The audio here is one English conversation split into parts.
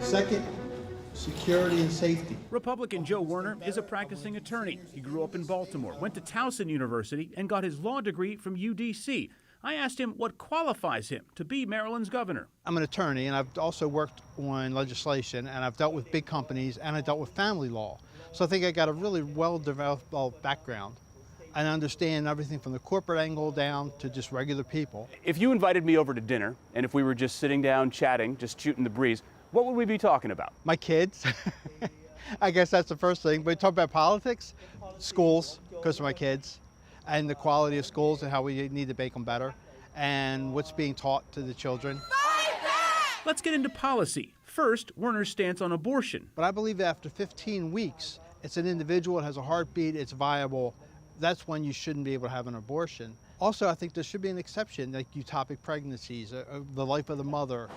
Second, security and safety. Republican Joe Werner is a practicing attorney. He grew up in Baltimore, went to Towson University, and got his law degree from UDC. I asked him what qualifies him to be Maryland's governor. I'm an attorney, and I've also worked on legislation, and I've dealt with big companies, and I dealt with family law. So I think I got a really well-developed background. And understand everything from the corporate angle down to just regular people. If you invited me over to dinner, and if we were just sitting down chatting, just shooting the breeze, what would we be talking about? My kids. I guess that's the first thing. But we talk about politics, schools, because of my kids, and the quality of schools and how we need to make them better, and what's being taught to the children. Let's get into policy. First, Werner's stance on abortion. But I believe after 15 weeks, it's an individual, it has a heartbeat, it's viable. That's when you shouldn't be able to have an abortion. Also, I think there should be an exception, like ectopic pregnancies, the life of the mother.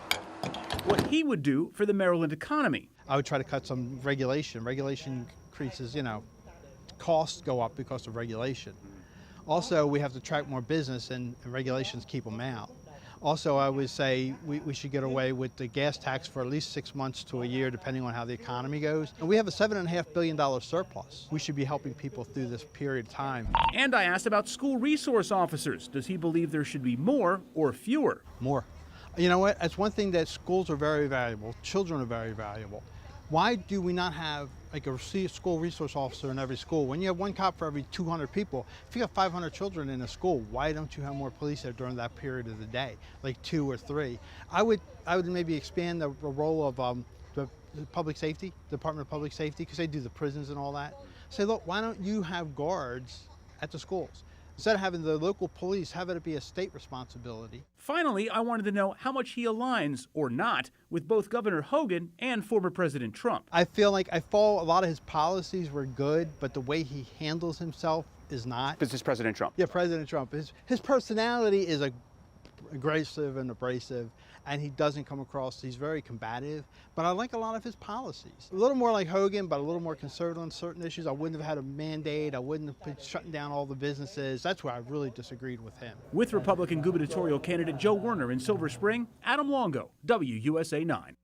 What he would do for the Maryland economy. I would try to cut some regulation. Regulation increases, costs go up because of regulation. Also, we have to attract more business, and regulations keep them out. Also, I would say we should get away with the gas tax for at least 6 months to a year, depending on how the economy goes. And we have a $7.5 billion surplus. We should be helping people through this period of time. And I asked about school resource officers. Does he believe there should be more or fewer? More. You know what? That's one thing, that schools are very valuable. Children are very valuable. Why do we not have like a school resource officer in every school? When you have one cop for every 200 people, if you have 500 children in a school, why don't you have more police there during that period of the day, like 2 or 3? I would maybe expand the role of the public safety, Department of Public Safety, because they do the prisons and all that. Say, look, why don't you have guards at the schools? Instead of having the local police, have it be a state responsibility. Finally, I wanted to know how much he aligns, or not, with both Governor Hogan and former President Trump. I feel like a lot of his policies were good, but the way he handles himself is not. This is President Trump. Yeah, President Trump. His personality is aggressive and abrasive, and he doesn't come across, he's very combative, but I like a lot of his policies. A little more like Hogan, but a little more conservative on certain issues. I wouldn't have had a mandate, I wouldn't have been shutting down all the businesses. That's where I really disagreed with him. With Republican gubernatorial candidate Joe Werner in Silver Spring, Adam Longo, WUSA 9.